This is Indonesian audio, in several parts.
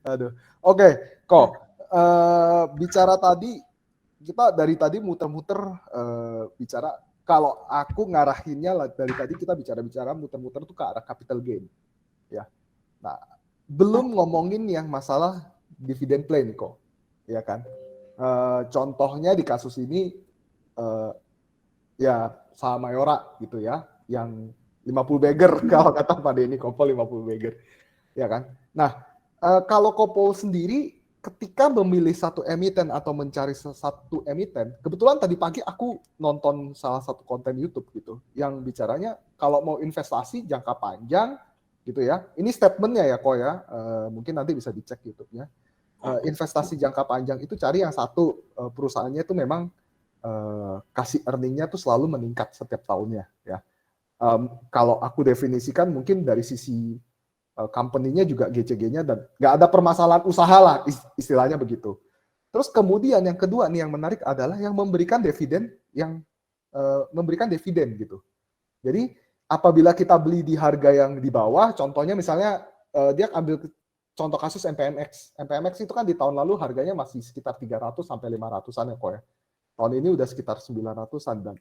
Aduh. Oke, kok bicara tadi kita dari tadi muter-muter bicara kalau aku ngarahinnya dari tadi kita bicara-bicara muter-muter tuh ke arah capital gain ya. Nah, belum ngomongin yang masalah dividend plan kok. Ya kan? Contohnya di kasus ini ya saham Mayora gitu ya, yang 50 bagger kalau kata Pak Denny Kopol 50 bagger. Ya kan? Nah, kalau Kopol sendiri ketika memilih satu emiten atau mencari satu emiten, kebetulan tadi pagi aku nonton salah satu konten YouTube gitu, yang bicaranya kalau mau investasi jangka panjang gitu ya, ini statementnya ya kok ya, mungkin nanti bisa dicek YouTube-nya. Investasi jangka panjang itu cari yang satu perusahaannya itu memang kasih earningnya tuh selalu meningkat setiap tahunnya ya. Kalau aku definisikan mungkin dari sisi company-nya juga GCG-nya dan nggak ada permasalahan usaha lah istilahnya begitu. Terus kemudian yang kedua nih yang menarik adalah yang memberikan dividen gitu. Jadi apabila kita beli di harga yang di bawah, contohnya misalnya dia ambil contoh kasus MPMX. MPMX itu kan di tahun lalu harganya masih sekitar 300 sampai 500-an ya kok ya. Tahun ini udah sekitar 900-an dan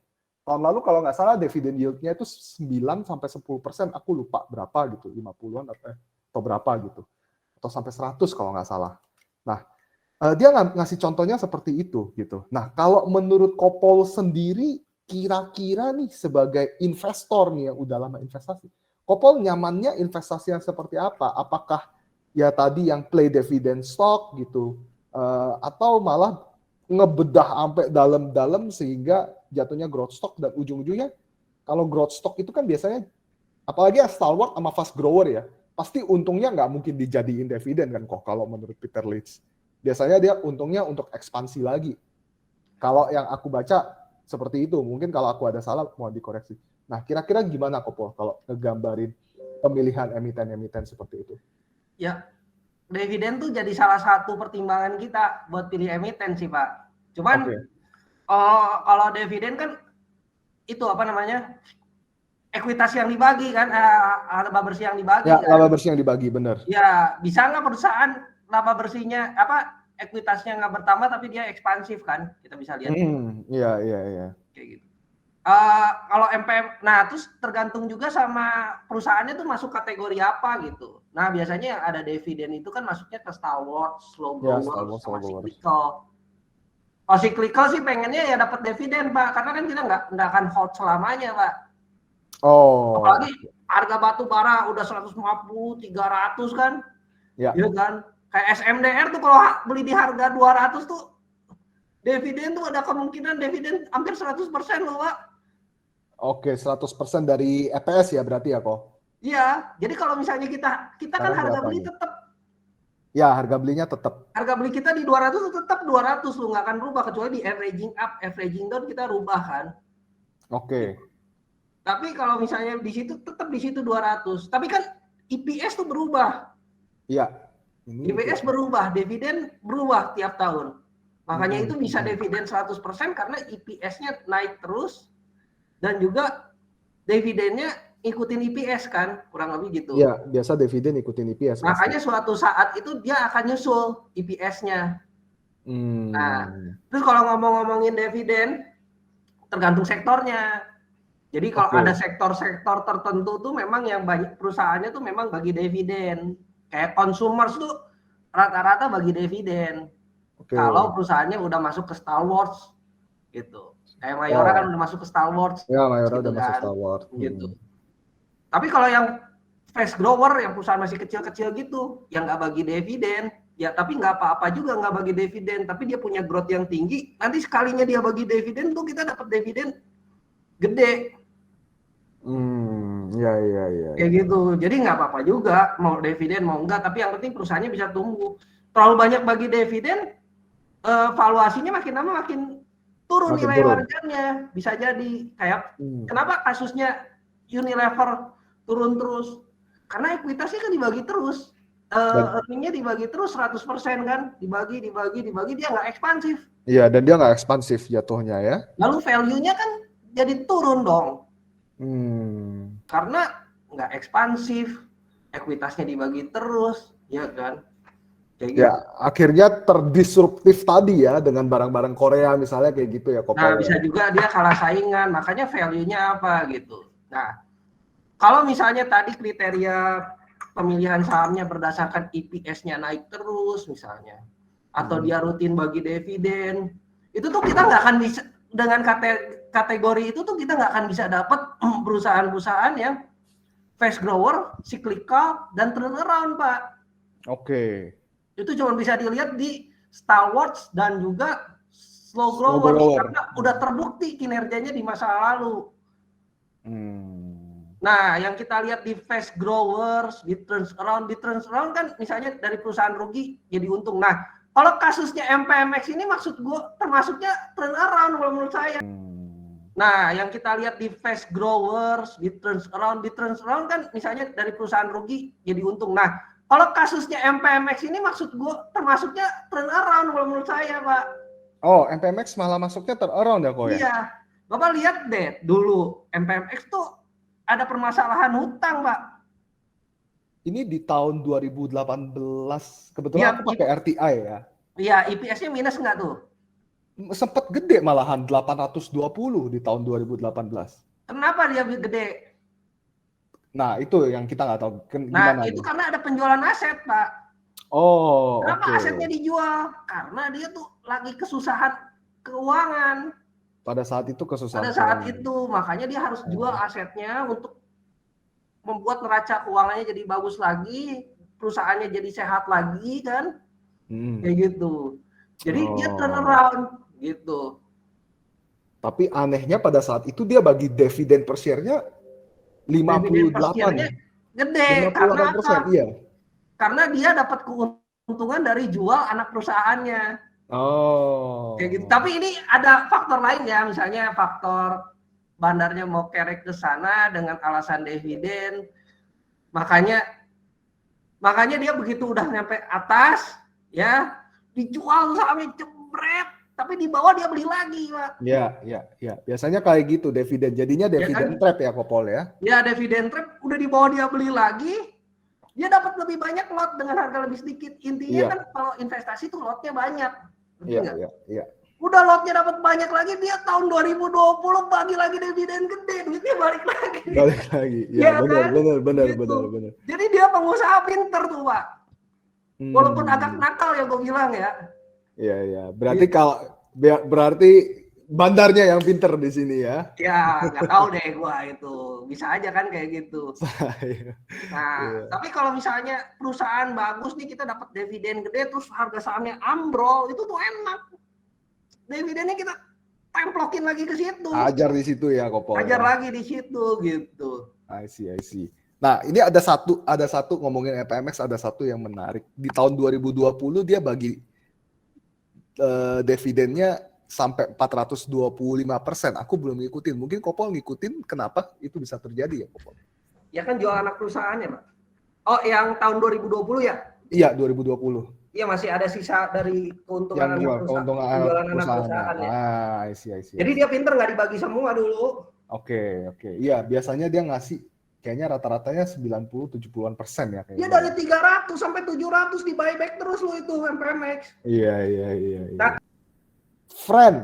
tahun lalu kalau nggak salah dividen yield-nya itu 9 sampai 10%, aku lupa berapa gitu, 50-an atau berapa gitu. Atau sampai 100 kalau nggak salah. Nah, dia ngasih contohnya seperti itu gitu. Nah, kalau menurut Kopol sendiri kira-kira nih sebagai investor nih yang udah lama investasi, Kopol nyamannya investasi yang seperti apa? Apakah ya tadi yang play dividend stock gitu, atau malah ngebedah sampai dalam-dalam sehingga jatuhnya growth stock dan ujung-ujungnya kalau growth stock itu kan biasanya apalagi yang stalwart sama fast grower ya, pasti untungnya nggak mungkin dijadiin dividen kan kok kalau menurut Peter Lynch. Biasanya dia untungnya untuk ekspansi lagi. Kalau yang aku baca seperti itu, mungkin kalau aku ada salah mau dikoreksi. Nah, kira-kira gimana kok kalau ngegambarin pemilihan emiten-emiten seperti itu? Ya, dividen tuh jadi salah satu pertimbangan kita buat pilih emiten sih Pak. Cuman kalau dividen kan itu apa namanya, ekuitas yang dibagi kan, laba bersih yang dibagi ya, kan. laba bersih yang dibagi, benar. Ya, bisa nggak perusahaan laba bersihnya ekuitasnya nggak bertambah tapi dia ekspansif kan, kita bisa lihat. Iya. Kayak gitu. Kalau MPM, nah terus tergantung juga sama perusahaannya tuh masuk kategori apa gitu. Nah biasanya yang ada dividen itu kan masuknya ke stalwart, slow grower, sama cyclical. Kalau cyclical sih pengennya ya dapat dividen Pak, karena kan kita nggak akan hold selamanya Pak. Apalagi harga batu bara udah 150, 300 kan. Ya. Iya kan. Kayak SMDR tuh kalau beli di harga 200 tuh dividen tuh ada kemungkinan dividen hampir 100% loh Pak. Oke, 100% dari EPS ya berarti ya kok? Iya, jadi kalau misalnya kita kan harga beli tetap. Ya, harga belinya tetap. Harga beli kita di 200 tetap 200 loh, nggak akan berubah kecuali di averaging up, averaging down kita rubah kan. Oke. Tapi kalau misalnya di situ tetap di situ 200. Tapi kan EPS tuh berubah. Iya. EPS berubah, dividen berubah tiap tahun. Makanya itu bisa dividen 100% karena EPS-nya naik terus dan juga dividennya ikutin EPS kan, kurang lebih gitu. Iya, biasa dividen ikutin EPS. Makanya suatu saat itu dia akan nyusul EPS-nya. Nah, terus kalau ngomong-ngomongin dividen, tergantung sektornya. Jadi kalau ada sektor-sektor tertentu tuh memang yang banyak perusahaannya tuh memang bagi dividen. Kayak consumers tuh rata-rata bagi dividen. Kalau perusahaannya udah masuk ke stalwarts gitu. Kayak Mayora kan udah masuk ke stalwarts. Ya, Mayora gitu udah masuk kan. stalwart. Gitu. Tapi kalau yang fast grower, yang perusahaan masih kecil-kecil gitu, yang nggak bagi dividen, ya tapi nggak apa-apa juga nggak bagi dividen, tapi dia punya growth yang tinggi, nanti sekalinya dia bagi dividen tuh kita dapat dividen gede. Iya. Kayak gitu. Jadi nggak apa-apa juga mau dividen mau enggak, tapi yang penting perusahaannya bisa tumbuh. Terlalu banyak bagi dividen, valuasinya makin lama makin turun nilai harganya. Bisa jadi kayak kenapa kasusnya Unilever turun terus? Karena ekuitasnya kan dibagi terus. Earningnya dibagi terus 100% kan, dibagi dia nggak ekspansif. Iya, dan dia nggak ekspansif jatuhnya ya. Lalu value-nya kan jadi turun dong. Karena nggak ekspansif, ekuitasnya dibagi terus, ya kan? Kayak Ya, gitu. akhirnya terdisruptif tadi ya dengan barang-barang Korea misalnya kayak gitu ya Nah, Kopol ya. bisa juga dia kalah saingan, makanya value-nya apa gitu. Nah, kalau misalnya tadi kriteria pemilihan sahamnya berdasarkan EPS-nya naik terus misalnya, atau dia rutin bagi dividen, itu tuh kita nggak akan bisa dengan kategori itu tuh kita nggak akan bisa dapat perusahaan-perusahaan yang fast grower, cyclical, dan turnaround, Pak. Oke. Itu cuma bisa dilihat di Star Wars dan juga slow Slow growers grower. karena udah terbukti kinerjanya di masa lalu. Hmm. Nah, yang kita lihat di fast growers, di turns around kan misalnya dari perusahaan rugi jadi untung. Nah, kalau kasusnya MPMX ini maksud gue termasuknya turn around kalau menurut saya. Nah, yang kita lihat di fast growers, di turns around kan misalnya dari perusahaan rugi jadi untung. Nah, kalau kasusnya MPMX ini maksud gue termasuknya turn around kalau menurut saya, Pak. Oh, MPMX malah masuknya around ya kok ya? Iya. Bapak lihat deh dulu MPMX tuh ada permasalahan hutang, Pak. Ini di tahun 2018, kebetulan Iya, aku pakai RTI ya. iya, IPS-nya minus nggak tuh? Sempet gede malahan 820 di tahun 2018. Kenapa dia gede? Nah, itu yang kita nggak tahu Nah, gimana itu nih. karena ada penjualan aset, Pak. Oh, Kenapa oke. asetnya dijual? Karena dia tuh lagi kesusahan keuangan. Pada saat itu Pada kesusahan saat keuangan. itu, makanya dia harus jual asetnya untuk membuat neraca keuangannya jadi bagus lagi, perusahaannya jadi sehat lagi kan, kayak gitu. Jadi dia Oh. turnaround gitu. Tapi anehnya pada saat itu dia bagi dividen per share-nya Dividen per 58. share-nya gede. Karena apa? 58%, iya. Karena dia dapat keuntungan dari jual anak perusahaannya. Kayak gitu. Oh. Tapi ini ada faktor lain ya, misalnya faktor bandarnya mau kerek ke sana dengan alasan dividen. Makanya dia begitu udah nyampe atas, ya dijual sahamnya jebret, tapi di bawah dia beli lagi, Pak. Ya, ya, ya. Biasanya kayak gitu dividen. Jadinya Ya dividen kan? trap ya Kopol ya. Ya dividen trap udah di bawah dia beli lagi, dia dapat lebih banyak lot dengan harga lebih sedikit. Intinya Iya, kan kalau investasi tuh lotnya banyak. Ngerti iya, nggak? iya, iya. Udah lotnya dapat banyak lagi, dia tahun 2020 bagi lagi dividen gede, duitnya balik lagi. Balik lagi. Ya, Ya benar, kan? benar, benar, benar, Gitu. benar. Jadi dia pengusaha pinter tuh, Pak. Walaupun agak Hmm. nakal ya gue bilang ya. Iya, iya. Berarti Gitu. kalau berarti bandarnya yang pinter di sini ya. Ya, nggak tahu deh gua itu. Bisa aja kan kayak gitu. Nah, Iya. tapi kalau misalnya perusahaan bagus nih kita dapat dividen gede terus harga sahamnya ambrol, itu tuh enak. Dividennya kita templokin lagi ke situ. Ajar di situ ya Kopol Ajar ya. lagi di situ gitu. I see, I see. Nah, ini ada satu ngomongin FMX, ada satu yang menarik. Di tahun 2020 dia bagi dividennya sampai 425%. Aku belum ngikutin. Mungkin Kopol ngikutin kenapa itu bisa terjadi ya Kopol? Ya kan jual anak perusahaannya, Pak. Oh, yang tahun 2020 ya? Iya, 2020. Iya, masih ada sisa dari keuntungan Yang anak jual perusahaan, keuntungan penjualan anak perusahaannya. perusahaan ya. I see, I see, I Jadi see. dia pinter nggak dibagi semua dulu. Oke, oke. Iya, biasanya dia ngasih kayaknya rata-ratanya 90-70% ya Dia kayaknya. dari 300 sampai 700 di buyback terus lo itu MPMX. Iya, iya, iya, iya. Nah, Friend,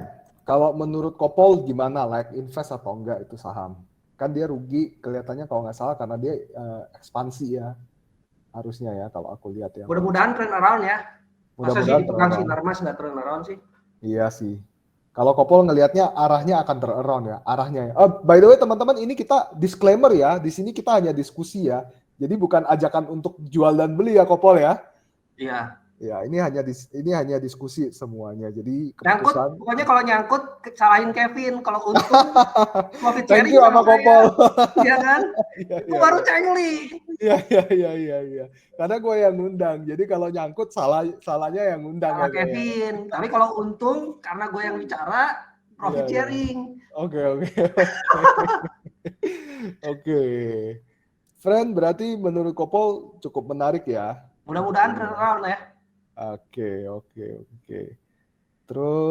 kalau menurut Kopol gimana, like invest atau enggak itu saham? Kan dia rugi kelihatannya kalau nggak salah karena dia ekspansi ya, harusnya ya kalau aku lihat ya. mudah-mudahan turn around ya. Masa sih Mudah-mudahan dipegang turnaround. Sinarmas nggak turn around sih? Iya sih. Kalau Kopol ngelihatnya arahnya akan turnaround ya, arahnya ya. Oh, by the way teman-teman, ini kita disclaimer ya, di sini kita hanya diskusi ya. Jadi bukan ajakan untuk jual dan beli ya Kopol ya. Iya. Ya, ini hanya diskusi semuanya. Jadi Nyangkut, keputusan. pokoknya kalau nyangkut salahin Kevin. Kalau untung profit Thank sharing you sama sama saya. Kopol. Iya kan? Iya, Itu iya, baru iya. cengli. Iya, iya, iya, iya, iya. Karena gue yang ngundang. Jadi kalau nyangkut salahnya yang ngundang Sama ya gue ya. Kevin. Tapi kalau untung karena gue yang bicara Iya, profit iya. sharing. Oke, oke, oke. Oke. Friend, berarti menurut Kopol cukup menarik ya untuk Mudah-mudahan ini turn ya. around ya. Oke, oke, oke. Terus